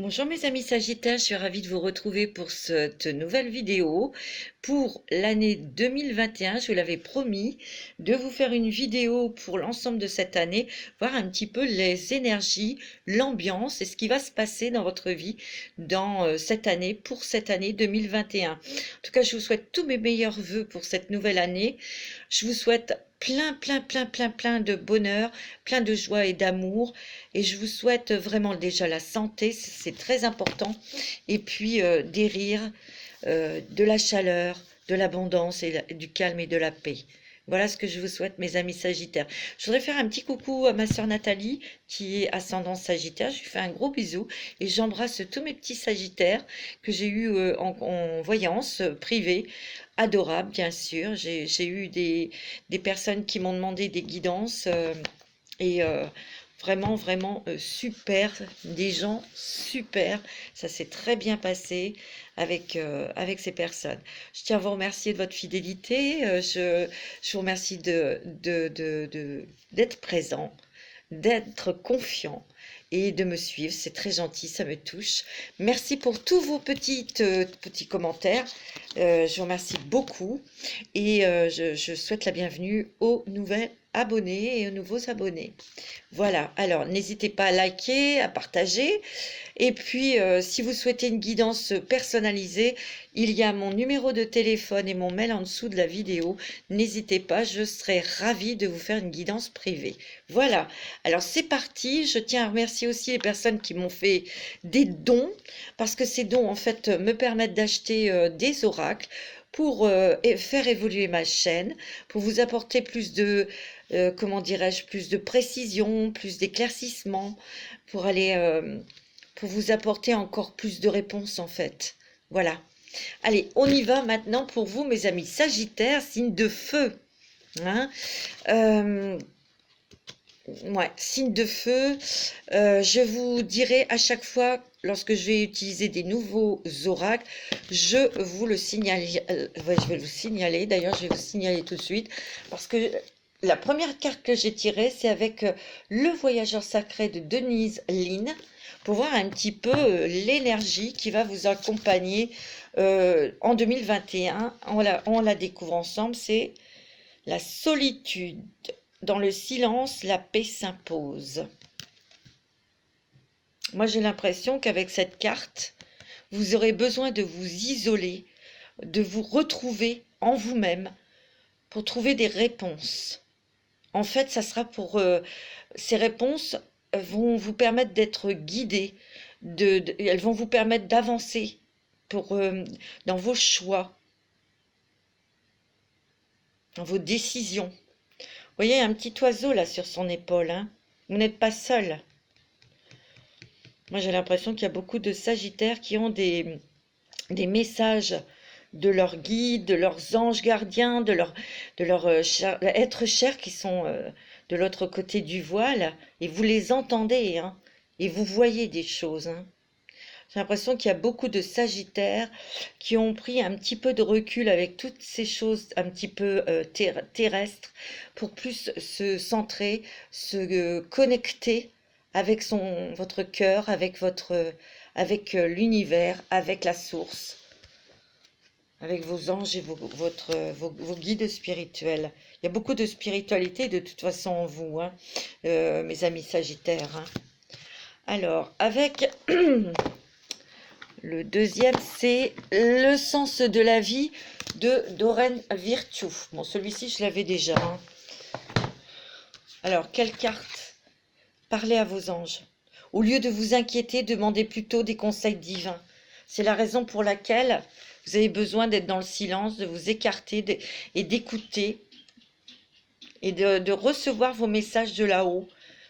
Bonjour mes amis Sagittaires, je suis ravie de vous retrouver pour cette nouvelle vidéo pour l'année 2021. Je vous l'avais promis de vous faire une vidéo pour l'ensemble de cette année, voir un petit peu les énergies, l'ambiance et ce qui va se passer dans votre vie dans cette année, pour cette année 2021. En tout cas, je vous souhaite tous mes meilleurs vœux pour cette nouvelle année. Je vous souhaite plein de bonheur, plein de joie et d'amour. Et je vous souhaite vraiment déjà la santé, c'est très important. Et puis des rires, de la chaleur, de l'abondance et du calme et de la paix. Voilà ce que je vous souhaite, mes amis Sagittaires. Je voudrais faire un petit coucou à ma sœur Nathalie, qui est ascendant Sagittaire. Je lui fais un gros bisou et j'embrasse tous mes petits Sagittaires que j'ai eu en voyance privée. Adorable, bien sûr. J'ai eu des personnes qui m'ont demandé des guidances et vraiment super, des gens super. Ça s'est très bien passé avec ces personnes. Je tiens à vous remercier de votre fidélité. Je vous remercie d'être présent, d'être confiant et de me suivre. C'est très gentil, ça me touche. Merci pour tous vos petits commentaires. Je vous remercie beaucoup et je souhaite la bienvenue aux nouvelles abonnés et aux nouveaux abonnés. Voilà, alors n'hésitez pas à liker, à partager. Et puis, si vous souhaitez une guidance personnalisée, il y a mon numéro de téléphone et mon mail en dessous de la vidéo. N'hésitez pas, je serai ravie de vous faire une guidance privée. Voilà, alors c'est parti. Je tiens à remercier aussi les personnes qui m'ont fait des dons, parce que ces dons, en fait, me permettent d'acheter des oracles pour faire évoluer ma chaîne, pour vous apporter plus de, comment dirais-je, plus de précision, plus d'éclaircissement, pour pour vous apporter encore plus de réponses en fait. Voilà. Allez, on y va maintenant pour vous, mes amis Sagittaires, signe de feu. Hein, ouais, signe de feu. Je vous dirai à chaque fois, lorsque je vais utiliser des nouveaux oracles, je vous le signale. Ouais, je vais vous signaler. D'ailleurs, je vais vous signaler tout de suite, parce que la première carte que j'ai tirée, c'est avec le voyageur sacré de Denise Lynn, pour voir un petit peu l'énergie qui va vous accompagner en 2021. On la découvre ensemble, c'est la solitude. Dans le silence, la paix s'impose. Moi, j'ai l'impression qu'avec cette carte, vous aurez besoin de vous isoler, de vous retrouver en vous-même pour trouver des réponses. En fait, ça sera pour... ces réponses vont vous permettre d'être guidés, elles vont vous permettre d'avancer dans vos choix, dans vos décisions. Vous voyez, un petit oiseau là sur son épaule, hein. Vous n'êtes pas seul. Moi, j'ai l'impression qu'il y a beaucoup de Sagittaires qui ont des messages de leurs guides, de leurs anges gardiens, de leurs êtres chers qui sont de l'autre côté du voile, et vous les entendez, hein, et vous voyez des choses. Hein. J'ai l'impression qu'il y a beaucoup de Sagittaires qui ont pris un petit peu de recul avec toutes ces choses un petit peu terrestres, pour plus se centrer, se connecter avec votre cœur, avec l'univers, avec la source, avec vos anges et vos guides spirituels. Il y a beaucoup de spiritualité de toute façon en vous, hein, mes amis Sagittaires. Hein. Alors, avec le deuxième, c'est le sens de la vie de Doreen Virtue. Bon, celui-ci, je l'avais déjà. Hein. Alors, quelle carte? Parlez à vos anges. Au lieu de vous inquiéter, demandez plutôt des conseils divins. C'est la raison pour laquelle vous avez besoin d'être dans le silence, de vous écarter et d'écouter et de recevoir vos messages de là-haut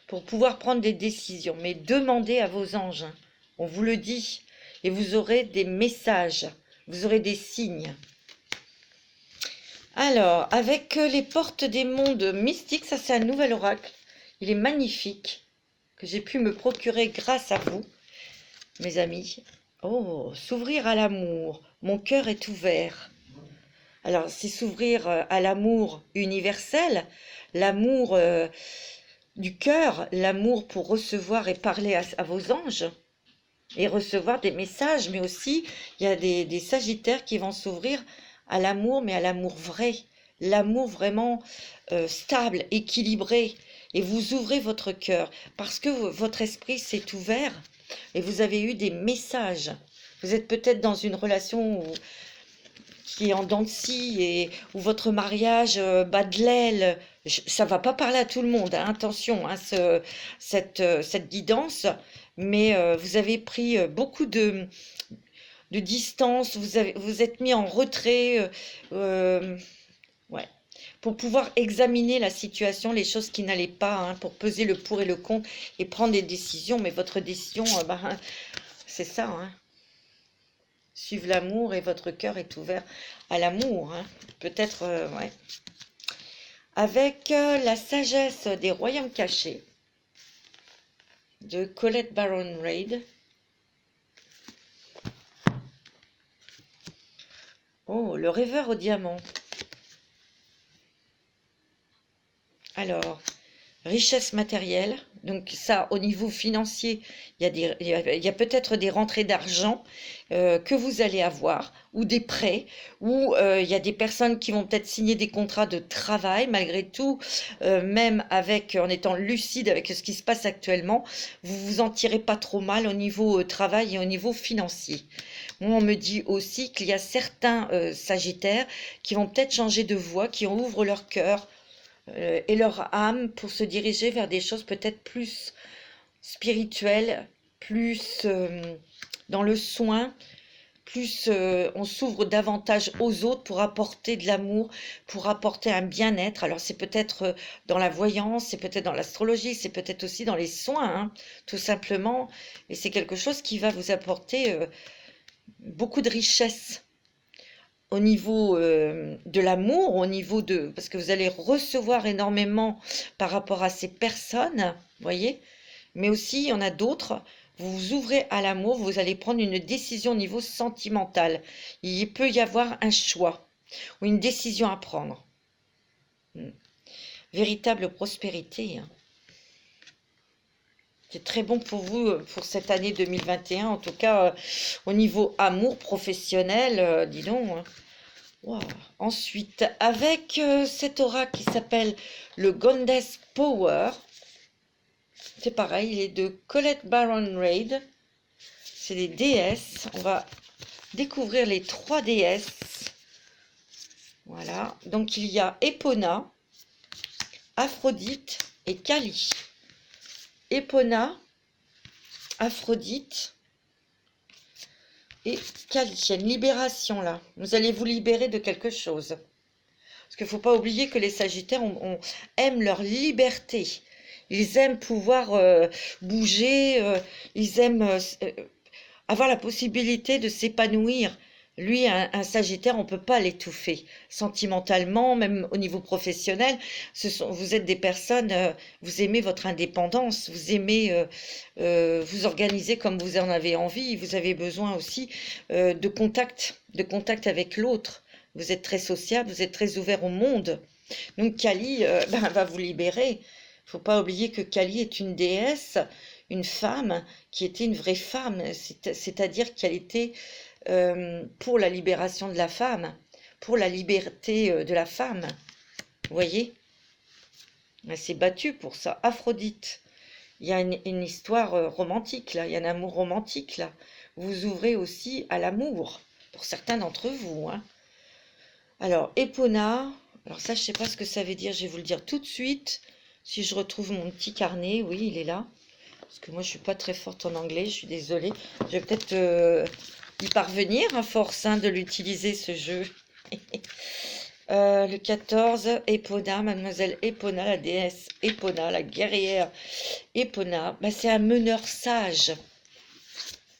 pour pouvoir prendre des décisions. Mais demandez à vos anges, hein. On vous le dit, et vous aurez des messages, vous aurez des signes. Alors, avec les portes des mondes mystiques, ça c'est un nouvel oracle. Il est magnifique, que j'ai pu me procurer grâce à vous, mes amis. Oh, s'ouvrir à l'amour, mon cœur est ouvert. Alors, c'est s'ouvrir à l'amour universel, l'amour du cœur, l'amour pour recevoir et parler à vos anges. et recevoir des messages, mais aussi il y a des Sagittaires qui vont s'ouvrir à l'amour, mais à l'amour vrai, l'amour vraiment stable, équilibré, et vous ouvrez votre cœur parce que votre esprit s'est ouvert et vous avez eu des messages. Vous êtes peut-être dans une relation qui est en dents de scie et où votre mariage bat de l'aile. Ça va pas parler à tout le monde, hein, attention, hein, cette guidance, mais vous avez pris beaucoup de distance, vous êtes mis en retrait, ouais, pour pouvoir examiner la situation, les choses qui n'allaient pas, hein, pour peser le pour et le contre et prendre des décisions. Mais votre décision, c'est ça, hein. Suivre l'amour et votre cœur est ouvert à l'amour, hein. Peut-être, ouais. Avec la sagesse des royaumes cachés de Colette Baron Reid. Oh, le rêveur au diamant. Alors, richesse matérielle, donc ça au niveau financier, il y a peut-être des rentrées d'argent que vous allez avoir, ou des prêts, ou il y a des personnes qui vont peut-être signer des contrats de travail, malgré tout, même en étant lucide avec ce qui se passe actuellement, vous vous en tirez pas trop mal au niveau travail et au niveau financier. Moi, on me dit aussi qu'il y a certains Sagittaires qui vont peut-être changer de voie, qui ouvrent leur cœur, et leur âme pour se diriger vers des choses peut-être plus spirituelles, plus dans le soin, plus on s'ouvre davantage aux autres pour apporter de l'amour, pour apporter un bien-être. Alors c'est peut-être dans la voyance, c'est peut-être dans l'astrologie, c'est peut-être aussi dans les soins, hein, tout simplement. Et c'est quelque chose qui va vous apporter beaucoup de richesse au niveau de l'amour, au niveau de... Parce que vous allez recevoir énormément par rapport à ces personnes, voyez. Mais aussi, il y en a d'autres, vous vous ouvrez à l'amour, vous allez prendre une décision au niveau sentimental. Il peut y avoir un choix ou une décision à prendre. Véritable prospérité, hein. C'est très bon pour vous, pour cette année 2021, en tout cas au niveau amour professionnel, dis donc, hein. Wow. Ensuite, avec cet aura qui s'appelle le Goddess Power, c'est pareil, il est de Colette Baron Reid. C'est des déesses. On va découvrir les 3 déesses. Voilà. Donc il y a Epona, Aphrodite et Kali. Epona, Aphrodite et Kali. Il y a une libération là. Vous allez vous libérer de quelque chose. Parce qu'il ne faut pas oublier que les Sagittaires aiment leur liberté. Ils aiment pouvoir bouger. Ils aiment avoir la possibilité de s'épanouir. Lui, un Sagittaire, on ne peut pas l'étouffer sentimentalement, même au niveau professionnel. Vous êtes des personnes, vous aimez votre indépendance, vous aimez vous organiser comme vous en avez envie. Vous avez besoin aussi de contact avec l'autre. Vous êtes très sociable, vous êtes très ouvert au monde. Donc Kali va vous libérer. Il ne faut pas oublier que Kali est une déesse, une femme qui était une vraie femme, c'est-à-dire qu'elle était pour la libération de la femme, pour la liberté de la femme. Vous voyez? Elle s'est battue pour ça. Aphrodite. Il y a une histoire romantique là, il y a un amour romantique là. Vous ouvrez aussi à l'amour, pour certains d'entre vous, hein. Alors, Epona, alors ça je ne sais pas ce que ça veut dire, je vais vous le dire tout de suite. Si je retrouve mon petit carnet, oui il est là. Parce que moi je ne suis pas très forte en anglais, je suis désolée. Je vais peut-être y parvenir à force de l'utiliser ce jeu. Le 14, Epona, mademoiselle Epona, la déesse Epona, la guerrière Epona, c'est un meneur sage.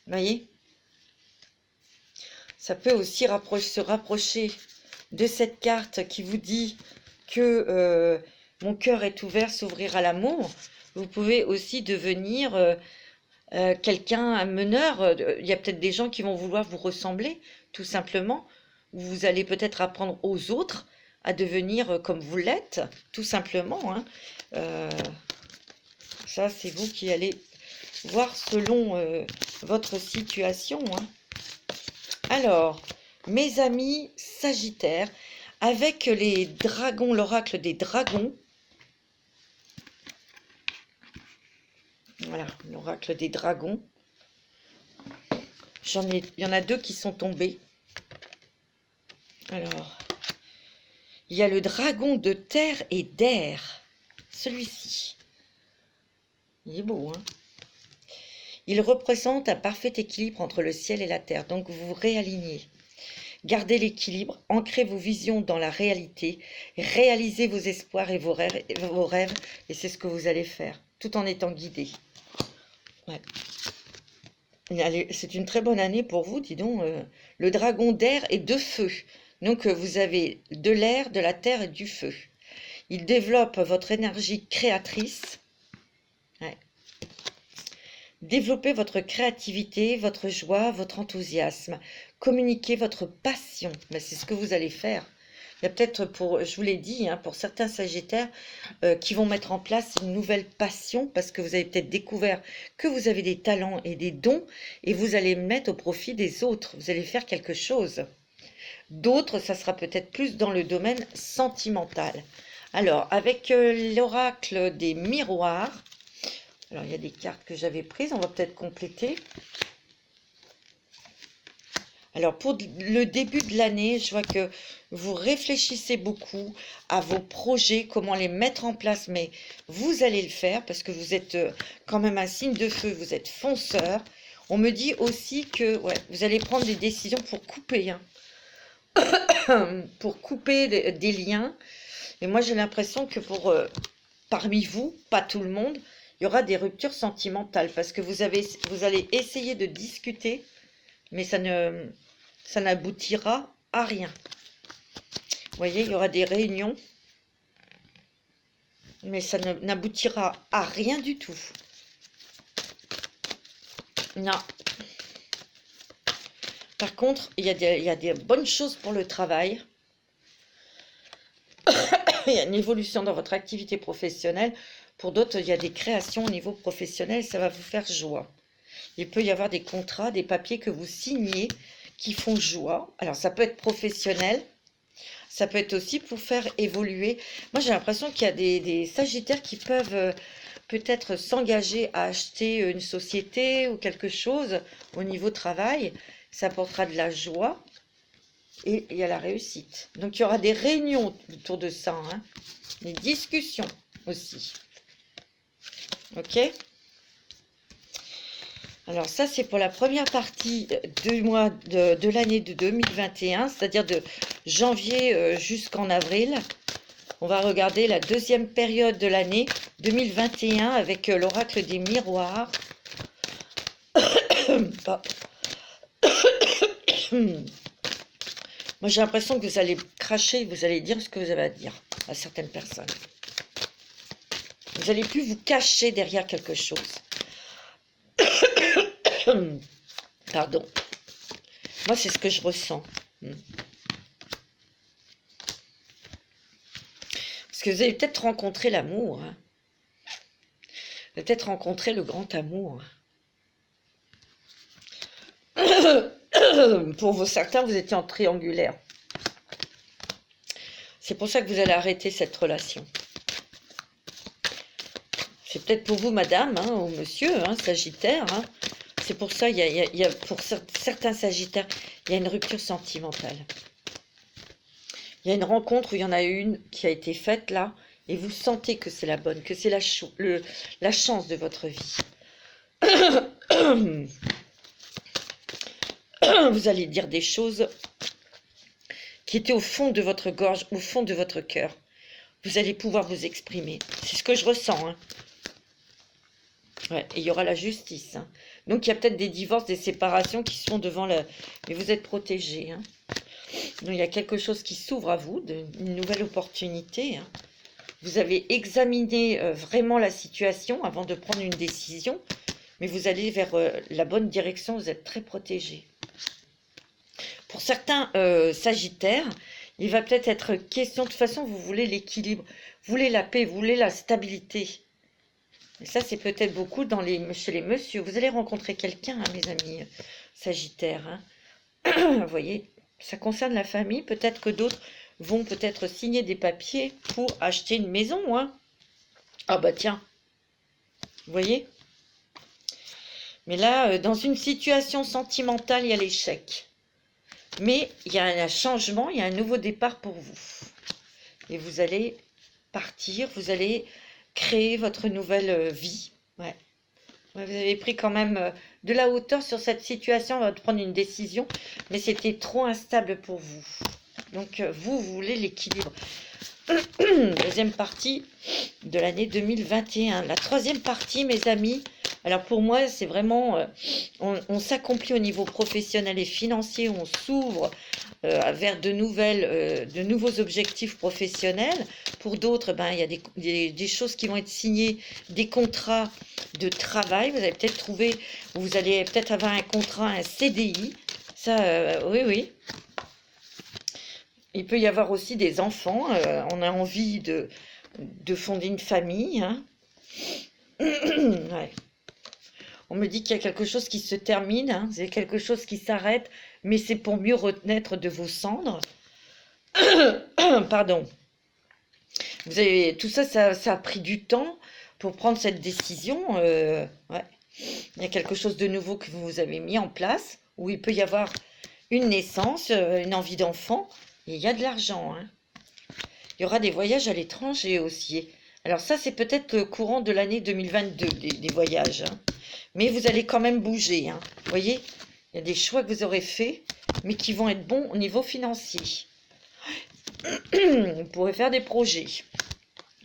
Vous voyez? Ça peut aussi se rapprocher de cette carte qui vous dit que mon cœur est ouvert, s'ouvrir à l'amour. Vous pouvez aussi devenir quelqu'un, un meneur. Il y a peut-être des gens qui vont vouloir vous ressembler, tout simplement. Vous allez peut-être apprendre aux autres à devenir comme vous l'êtes, tout simplement, hein. Ça, c'est vous qui allez voir selon votre situation, hein. Alors, mes amis Sagittaires, avec les dragons, l'oracle des dragons, voilà, l'oracle des dragons, il y en a deux qui sont tombés. Alors, il y a le dragon de terre et d'air, celui-ci. Il est beau, hein? Il représente un parfait équilibre entre le ciel et la terre, donc vous vous réalignez. Gardez l'équilibre, ancrez vos visions dans la réalité, réalisez vos espoirs et vos rêves, et c'est ce que vous allez faire, tout en étant guidé. Ouais. C'est une très bonne année pour vous, dis donc. Le dragon d'air et de feu. Donc vous avez de l'air, de la terre et du feu. Il développe votre énergie créatrice. Ouais. Développez votre créativité, votre joie, votre enthousiasme. Communiquez votre passion. Ben, c'est ce que vous allez faire. Il y a peut-être, je vous l'ai dit, hein, pour certains Sagittaires qui vont mettre en place une nouvelle passion parce que vous avez peut-être découvert que vous avez des talents et des dons et vous allez mettre au profit des autres. Vous allez faire quelque chose. D'autres, ça sera peut-être plus dans le domaine sentimental. Alors, avec l'oracle des miroirs, alors il y a des cartes que j'avais prises, on va peut-être compléter. Alors, pour le début de l'année, je vois que vous réfléchissez beaucoup à vos projets, comment les mettre en place, mais vous allez le faire parce que vous êtes quand même un signe de feu, vous êtes fonceur. On me dit aussi que ouais, vous allez prendre des décisions pour couper, hein. Pour couper des liens. Et moi, j'ai l'impression que parmi vous, pas tout le monde, il y aura des ruptures sentimentales parce que vous allez essayer de discuter, mais ça n'aboutira à rien. Vous voyez, il y aura des réunions, mais ça n'aboutira à rien du tout. Non. Par contre, il y a des bonnes choses pour le travail. Il y a une évolution dans votre activité professionnelle. Pour d'autres, il y a des créations au niveau professionnel. Ça va vous faire joie. Il peut y avoir des contrats, des papiers que vous signez qui font joie. Alors, ça peut être professionnel. Ça peut être aussi pour faire évoluer. Moi, j'ai l'impression qu'il y a des Sagittaires qui peuvent peut-être s'engager à acheter une société ou quelque chose au niveau travail. Ça apportera de la joie et il y a la réussite. Donc, il y aura des réunions autour de ça, hein, des discussions aussi. Ok ? Alors ça, c'est pour la première partie du mois de l'année de 2021, c'est-à-dire de janvier jusqu'en avril. On va regarder la deuxième période de l'année 2021 avec l'oracle des miroirs. Moi, j'ai l'impression que vous allez cracher, vous allez dire ce que vous avez à dire à certaines personnes. Vous n'allez plus vous cacher derrière quelque chose. Pardon. Moi, c'est ce que je ressens. Parce que vous allez peut-être rencontrer l'amour. Hein. Vous allez peut-être rencontrer le grand amour. Pour certains, vous étiez en triangulaire. C'est pour ça que vous allez arrêter cette relation. C'est peut-être pour vous, madame, hein, ou monsieur, hein, Sagittaire. Hein. C'est pour ça, pour certains Sagittaires, il y a une rupture sentimentale. Il y a une rencontre où il y en a une qui a été faite là, et vous sentez que c'est la bonne, que c'est la chance de votre vie. Vous allez dire des choses qui étaient au fond de votre gorge, au fond de votre cœur. Vous allez pouvoir vous exprimer. C'est ce que je ressens. Hein. Ouais, et il y aura la justice. Hein. Donc, il y a peut-être des divorces, des séparations qui sont devant la... Mais vous êtes protégés. Hein. Donc, il y a quelque chose qui s'ouvre à vous, une nouvelle opportunité. Hein. Vous avez examiné vraiment la situation avant de prendre une décision, mais vous allez vers la bonne direction, vous êtes très protégés. Pour certains Sagittaires, il va peut-être être question, de toute façon, vous voulez l'équilibre, vous voulez la paix, vous voulez la stabilité. Et ça, c'est peut-être beaucoup chez les messieurs. Vous allez rencontrer quelqu'un, hein, mes amis Sagittaires. Hein. Vous voyez, ça concerne la famille. Peut-être que d'autres vont peut-être signer des papiers pour acheter une maison. Hein. Ah bah tiens, vous voyez. Mais là, dans une situation sentimentale, il y a l'échec. Mais il y a un changement, il y a un nouveau départ pour vous. Et vous allez partir, vous allez créer votre nouvelle vie. Ouais. Vous avez pris quand même de la hauteur sur cette situation, on va prendre une décision, mais c'était trop instable pour vous. Donc vous voulez l'équilibre. Deuxième partie de l'année 2021. La troisième partie, mes amis, alors pour moi, c'est vraiment, on s'accomplit au niveau professionnel et financier, on s'ouvre vers de nouveaux objectifs professionnels. Pour d'autres, ben, il y a des choses qui vont être signées, des contrats de travail. Vous allez peut-être trouver, vous allez peut-être avoir un contrat, un CDI. Ça, oui, oui. Il peut y avoir aussi des enfants. On a envie de fonder une famille. Hein. Ouais. On me dit qu'il y a quelque chose qui se termine, hein, c'est quelque chose qui s'arrête, mais c'est pour mieux renaître de vos cendres. Pardon. Vous avez, tout ça, ça a pris du temps pour prendre cette décision. Ouais. Il y a quelque chose de nouveau que vous avez mis en place, où il peut y avoir une naissance, une envie d'enfant, et il y a de l'argent. Hein. Il y aura des voyages à l'étranger aussi. Alors ça, c'est peut-être le courant de l'année 2022, des voyages. Hein. Mais vous allez quand même bouger. Hein. Vous voyez, il y a des choix que vous aurez faits, mais qui vont être bons au niveau financier. Vous pourrez faire des projets.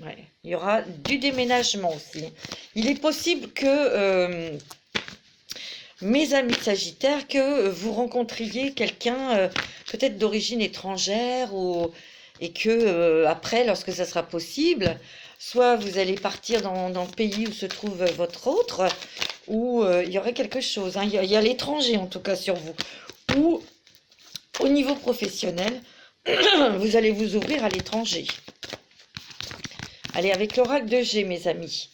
Ouais. Il y aura du déménagement aussi. Il est possible que, mes amis Sagittaires, que vous rencontriez quelqu'un peut-être d'origine étrangère et que après, lorsque ça sera possible, soit vous allez partir dans le pays où se trouve votre autre, ou il y aurait quelque chose. Hein. Il y a l'étranger en tout cas sur vous. Ou au niveau professionnel, vous allez vous ouvrir à l'étranger. Allez, avec l'oracle de G, mes amis.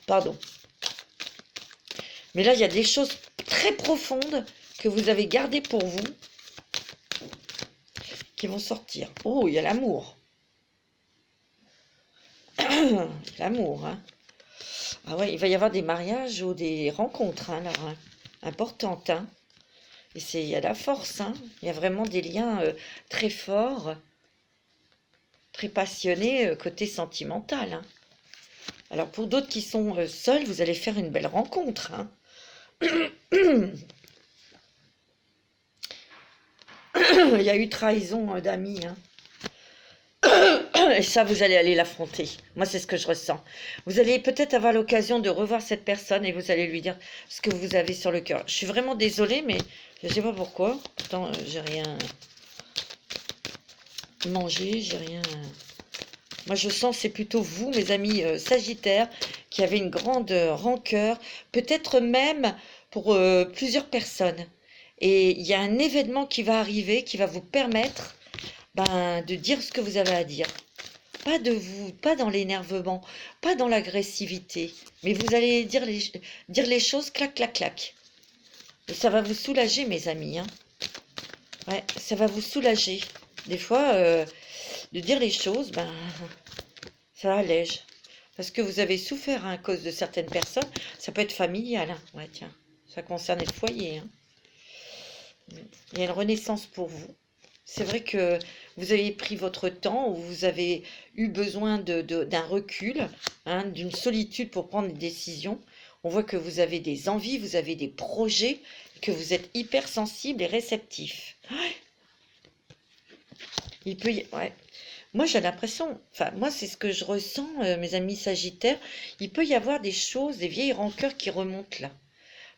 Pardon. Mais là, il y a des choses très profondes que vous avez gardées pour vous qui vont sortir. Oh, il y a l'amour. L'amour, hein. Ah ouais, il va y avoir des mariages ou des rencontres, hein, là, hein, importantes, hein. Et il y a la force, hein. Il y a vraiment des liens très forts, très passionnés, côté sentimental, hein. Alors pour d'autres qui sont seuls, vous allez faire une belle rencontre, hein. Il y a eu trahison d'amis, hein. Et ça, vous allez aller l'affronter. Moi, c'est ce que je ressens. Vous allez peut-être avoir l'occasion de revoir cette personne et vous allez lui dire ce que vous avez sur le cœur. Je suis vraiment désolée, mais je ne sais pas pourquoi. Pourtant, j'ai rien mangé, j'ai rien... Moi, je sens c'est plutôt vous, mes amis Sagittaires, qui avez une grande rancœur, peut-être même pour plusieurs personnes. Et il y a un événement qui va arriver, qui va vous permettre de dire ce que vous avez à dire. Pas de vous, pas dans l'énervement, pas dans l'agressivité, mais vous allez dire les choses clac, clac, clac. Et ça va vous soulager, mes amis. Hein. Ouais, ça va vous soulager. Des fois, de dire les choses, ça allège. Parce que vous avez souffert hein, à cause de certaines personnes. Ça peut être familial. Hein. Ouais, tiens, ça concerne le foyer. Hein. Il y a une renaissance pour vous. C'est vrai que vous avez pris votre temps, ou vous avez eu besoin d'un recul, hein, d'une solitude pour prendre des décisions. On voit que vous avez des envies, vous avez des projets, que vous êtes hypersensible et réceptif. Ouais. Il peut y... ouais. Moi, j'ai l'impression, enfin, moi, c'est ce que je ressens, mes amis Sagittaires, il peut y avoir des choses, des vieilles rancœurs qui remontent là.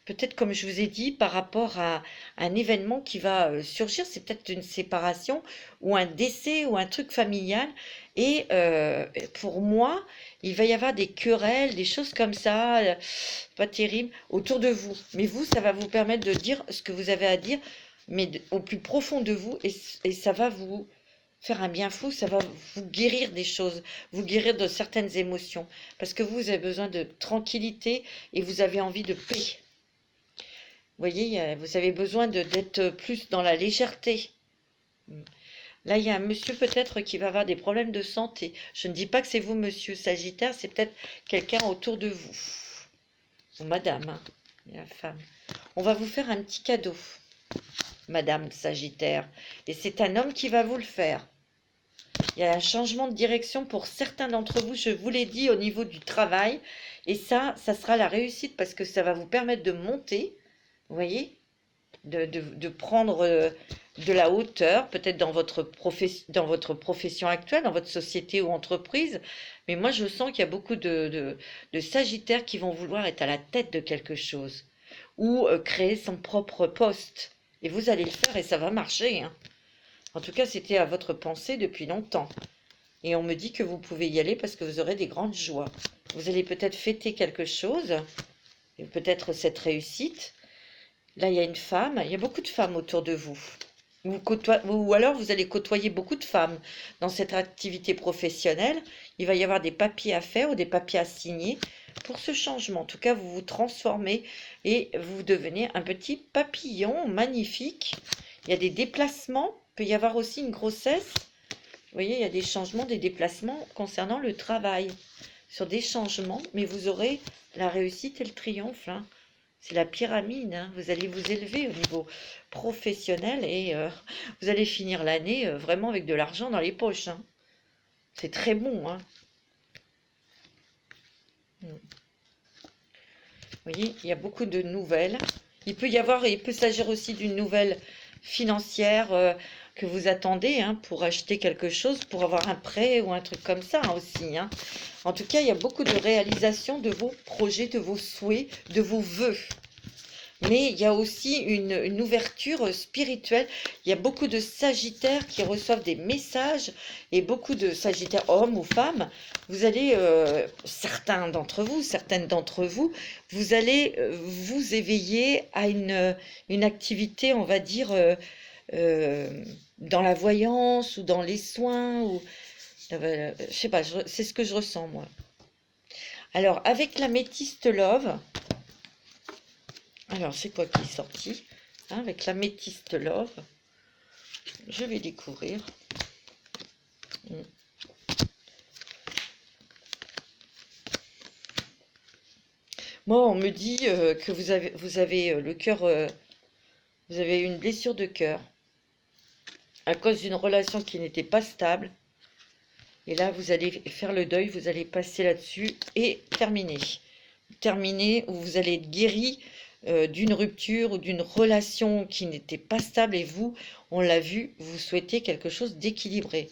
Peut-être, comme je vous ai dit, par rapport à un événement qui va surgir, c'est peut-être une séparation ou un décès ou un truc familial. Et pour moi, il va y avoir des querelles, des choses comme ça, pas terribles, autour de vous. Mais vous, ça va vous permettre de dire ce que vous avez à dire, mais au plus profond de vous, et ça va vous faire un bien fou, ça va vous guérir des choses, vous guérir de certaines émotions. Parce que vous avez besoin de tranquillité et vous avez envie de paix. Vous voyez, vous avez besoin d'être plus dans la légèreté. Là, il y a un monsieur peut-être qui va avoir des problèmes de santé. Je ne dis pas que c'est vous, monsieur Sagittaire, c'est peut-être quelqu'un autour de vous. Ou madame, hein, la femme. On va vous faire un petit cadeau, madame Sagittaire. Et c'est un homme qui va vous le faire. Il y a un changement de direction pour certains d'entre vous, je vous l'ai dit, au niveau du travail. Et ça sera la réussite parce que ça va vous permettre de monter, vous voyez, de prendre de la hauteur, peut-être dans votre profession actuelle, dans votre société ou entreprise. Mais moi, je sens qu'il y a beaucoup de Sagittaires qui vont vouloir être à la tête de quelque chose ou créer son propre poste. Et vous allez le faire et ça va marcher, hein. En tout cas, c'était à votre pensée depuis longtemps. Et on me dit que vous pouvez y aller parce que vous aurez des grandes joies. Vous allez peut-être fêter quelque chose, et peut-être cette réussite. Là, il y a une femme, il y a beaucoup de femmes autour de vous. Ou alors, vous allez côtoyer beaucoup de femmes dans cette activité professionnelle. Il va y avoir des papiers à faire ou des papiers à signer pour ce changement. En tout cas, vous vous transformez et vous devenez un petit papillon magnifique. Il y a des déplacements. Il peut y avoir aussi une grossesse. Vous voyez, il y a des changements, des déplacements concernant le travail. Sur des changements, mais vous aurez la réussite et le triomphe, hein. C'est la pyramide, hein. Vous allez vous élever au niveau professionnel et vous allez finir l'année vraiment avec de l'argent dans les poches, hein. C'est très bon, hein. Vous voyez, il y a beaucoup de nouvelles. Il peut s'agir aussi d'une nouvelle financière que vous attendez, hein, pour acheter quelque chose, pour avoir un prêt ou un truc comme ça, hein, aussi, hein. En tout cas, il y a beaucoup de réalisations de vos projets, de vos souhaits, de vos vœux. Mais il y a aussi une ouverture spirituelle. Il y a beaucoup de Sagittaires qui reçoivent des messages et beaucoup de Sagittaires, hommes ou femmes. Vous allez, certaines d'entre vous, vous allez vous éveiller à une activité, on va dire, dans la voyance ou dans les soins. Ou, je sais pas, c'est ce que je ressens, moi. Alors, avec l'améthyste Love, alors c'est quoi qui est sorti, hein, avec l'améthyste Love, je vais découvrir. Moi, on me dit que vous avez le cœur, vous avez une blessure de cœur à cause d'une relation qui n'était pas stable. Et là, vous allez faire le deuil, vous allez passer là-dessus et terminer. Terminer, où vous allez être guéri d'une rupture ou d'une relation qui n'était pas stable. Et vous, on l'a vu, vous souhaitez quelque chose d'équilibré.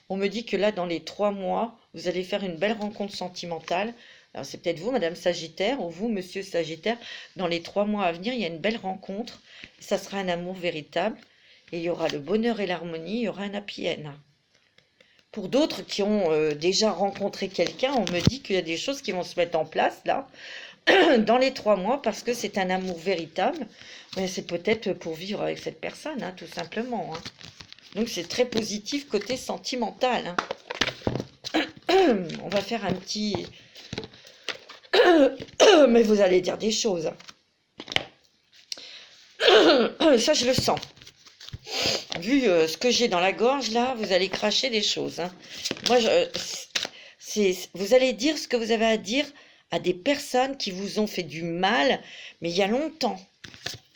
On me dit que là, dans les 3 mois, vous allez faire une belle rencontre sentimentale. Alors, c'est peut-être vous, Madame Sagittaire, ou vous, Monsieur Sagittaire. Dans les 3 mois à venir, il y a une belle rencontre. Ça sera un amour véritable. Et il y aura le bonheur et l'harmonie, il y aura un happy end. Pour d'autres qui ont déjà rencontré quelqu'un, on me dit qu'il y a des choses qui vont se mettre en place, là, dans les 3 mois, parce que c'est un amour véritable. Mais c'est peut-être pour vivre avec cette personne, hein, tout simplement, hein. Donc, c'est très positif côté sentimental, hein. On va faire un petit... Mais vous allez dire des choses. Ça, je le sens. Vu ce que j'ai dans la gorge, là, vous allez cracher des choses, hein. Moi, vous allez dire ce que vous avez à dire à des personnes qui vous ont fait du mal, mais il y a longtemps.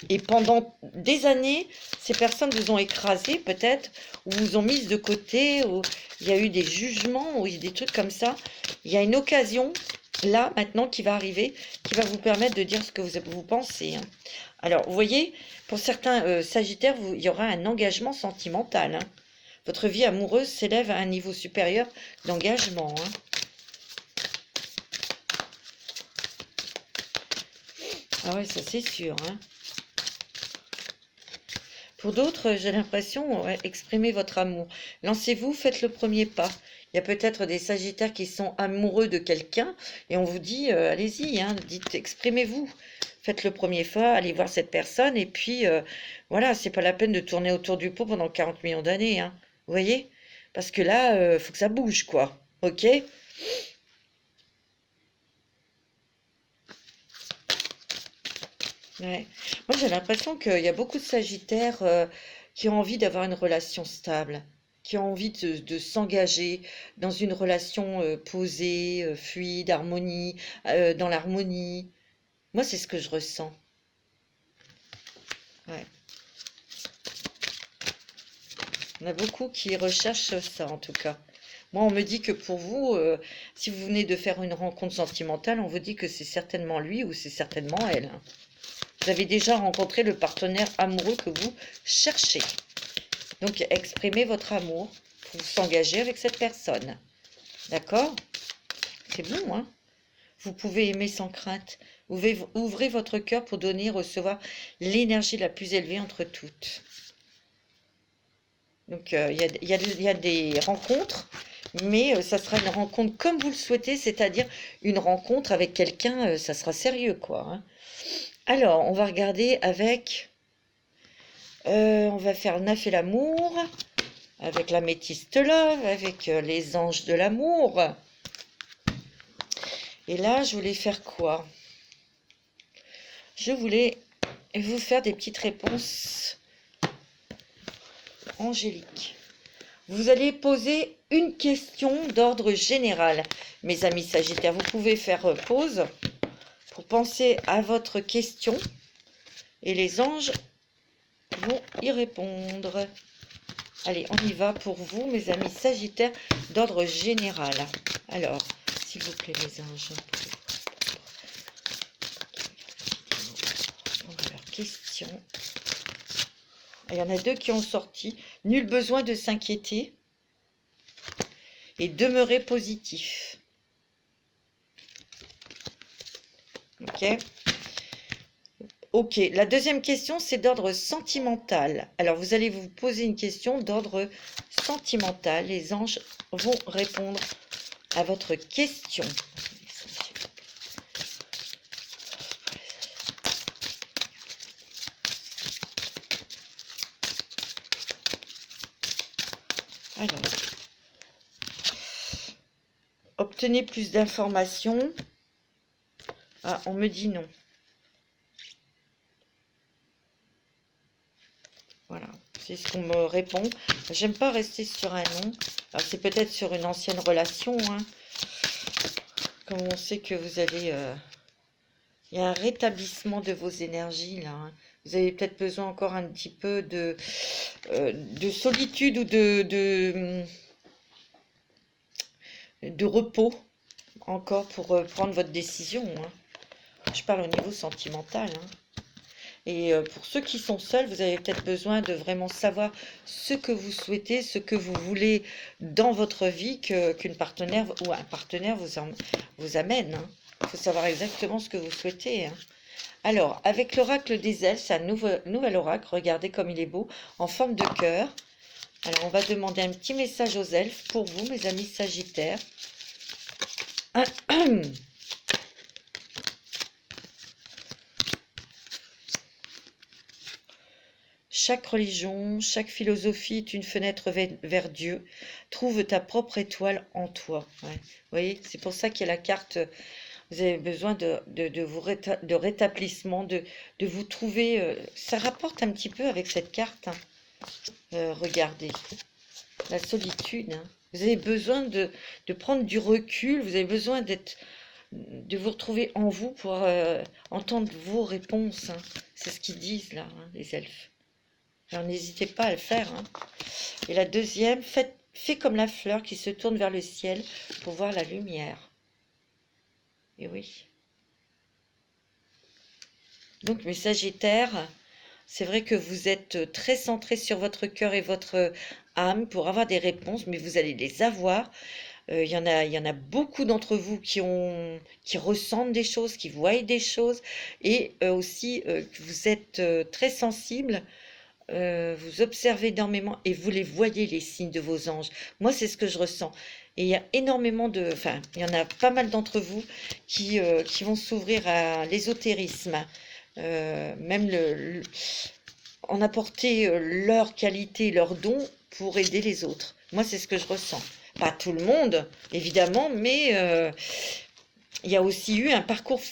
Et pendant des années, ces personnes vous ont écrasé, peut-être, ou vous ont mise de côté, ou il y a eu des jugements, ou des trucs comme ça. Il y a une occasion, là, maintenant, qui va arriver, qui va vous permettre de dire ce que vous pensez, hein. Alors, vous voyez, pour certains Sagittaires, il y aura un engagement sentimental, hein. Votre vie amoureuse s'élève à un niveau supérieur d'engagement, hein. Ah ouais, ça c'est sûr, hein. Pour d'autres, j'ai l'impression, ouais, exprimez votre amour. Lancez-vous, faites le premier pas. Il y a peut-être des Sagittaires qui sont amoureux de quelqu'un et on vous dit, allez-y, hein, dites, exprimez-vous. Faites le premier pas, allez voir cette personne et puis, voilà, c'est pas la peine de tourner autour du pot pendant 40 millions d'années, hein. Vous voyez? Parce que là, faut que ça bouge, quoi. Ok? Ouais. Moi, j'ai l'impression qu'il y a beaucoup de Sagittaires qui ont envie d'avoir une relation stable, qui ont envie de s'engager dans une relation posée, fluide, dans l'harmonie. Moi, c'est ce que je ressens. Ouais. Il y en a beaucoup qui recherchent ça, en tout cas. Moi, on me dit que pour vous, si vous venez de faire une rencontre sentimentale, on vous dit que c'est certainement lui ou c'est certainement elle, hein. Vous avez déjà rencontré le partenaire amoureux que vous cherchez. Donc, exprimez votre amour pour s'engager avec cette personne. D'accord? C'est bon, hein? Vous pouvez aimer sans crainte. Ouvrez votre cœur pour donner et recevoir l'énergie la plus élevée entre toutes. Donc, il y a des rencontres, mais ça sera une rencontre comme vous le souhaitez, c'est-à-dire une rencontre avec quelqu'un, ça sera sérieux, quoi, hein. Alors, on va regarder avec... on va faire le neuf et l'amour, avec la métiste love, avec les anges de l'amour. Et là, je voulais faire quoi? Je voulais vous faire des petites réponses angéliques. Vous allez poser une question d'ordre général, mes amis Sagittaires. Vous pouvez faire pause pour penser à votre question et les anges vont y répondre. Allez, on y va pour vous, mes amis Sagittaires, d'ordre général. Alors, s'il vous plaît, mes anges, alors, question. Il y en a deux qui ont sorti. Nul besoin de s'inquiéter et demeurer positif. Ok. Ok, la deuxième question, c'est d'ordre sentimental. Alors, vous allez vous poser une question d'ordre sentimental. Les anges vont répondre à votre question. Alors, obtenez plus d'informations. Ah, on me dit non. Voilà, c'est ce qu'on me répond. J'aime pas rester sur un nom. Alors, c'est peut-être sur une ancienne relation, hein. Comme on sait que vous avez... il y a un rétablissement de vos énergies, là, hein. Vous avez peut-être besoin encore un petit peu de solitude ou de repos, encore pour prendre votre décision, hein. Je parle au niveau sentimental, hein. Et pour ceux qui sont seuls, vous avez peut-être besoin de vraiment savoir ce que vous souhaitez, ce que vous voulez dans votre vie, qu'une partenaire ou un partenaire vous amène, hein. Il faut savoir exactement ce que vous souhaitez, hein. Alors, avec l'oracle des elfes, c'est un nouvel oracle, regardez comme il est beau, en forme de cœur. Alors, on va demander un petit message aux elfes pour vous, mes amis Sagittaires. Chaque religion, chaque philosophie est une fenêtre vers Dieu. Trouve ta propre étoile en toi. Ouais. Vous voyez, c'est pour ça qu'il y a la carte. Vous avez besoin de rétablissement, de vous trouver. Ça rapporte un petit peu avec cette carte, hein. Regardez, la solitude, hein. Vous avez besoin de prendre du recul. Vous avez besoin de vous retrouver en vous pour entendre vos réponses, hein. C'est ce qu'ils disent là, hein, les elfes. Alors n'hésitez pas à le faire, hein. Et la deuxième, fais comme la fleur qui se tourne vers le ciel pour voir la lumière. Et oui. Donc mes Sagittaires, c'est vrai que vous êtes très centrés sur votre cœur et votre âme pour avoir des réponses, mais vous allez les avoir. Il y en a beaucoup d'entre vous qui ressentent des choses, qui voient des choses, et aussi que vous êtes très sensibles. Vous observez énormément et vous les voyez, les signes de vos anges. Moi, c'est ce que je ressens. Et il y a énormément enfin, il y en a pas mal d'entre vous qui vont s'ouvrir à l'ésotérisme, même en apporter leur qualité, leurs dons pour aider les autres. Moi, c'est ce que je ressens. Pas tout le monde, évidemment, mais il y a aussi eu un parcours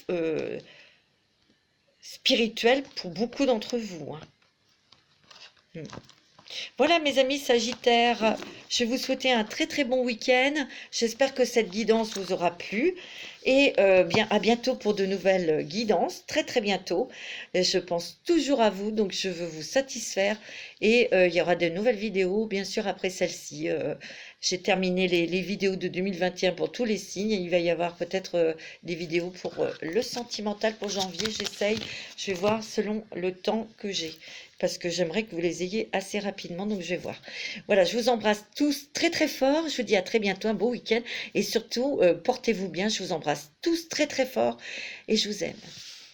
spirituel pour beaucoup d'entre vous, hein. Mm. Voilà mes amis Sagittaires, je vais vous souhaiter un très très bon week-end. J'espère que cette guidance vous aura plu et bien à bientôt pour de nouvelles guidances, très très bientôt. Et je pense toujours à vous, donc je veux vous satisfaire et il y aura de nouvelles vidéos bien sûr après celle-ci. J'ai terminé les vidéos de 2021 pour tous les signes et il va y avoir peut-être des vidéos pour le sentimental pour janvier. J'essaye, je vais voir selon le temps que j'ai, parce que j'aimerais que vous les ayez assez rapidement, donc je vais voir. Voilà, je vous embrasse tous très très fort, je vous dis à très bientôt, un beau week-end, et surtout, portez-vous bien, je vous embrasse tous très très fort, et je vous aime.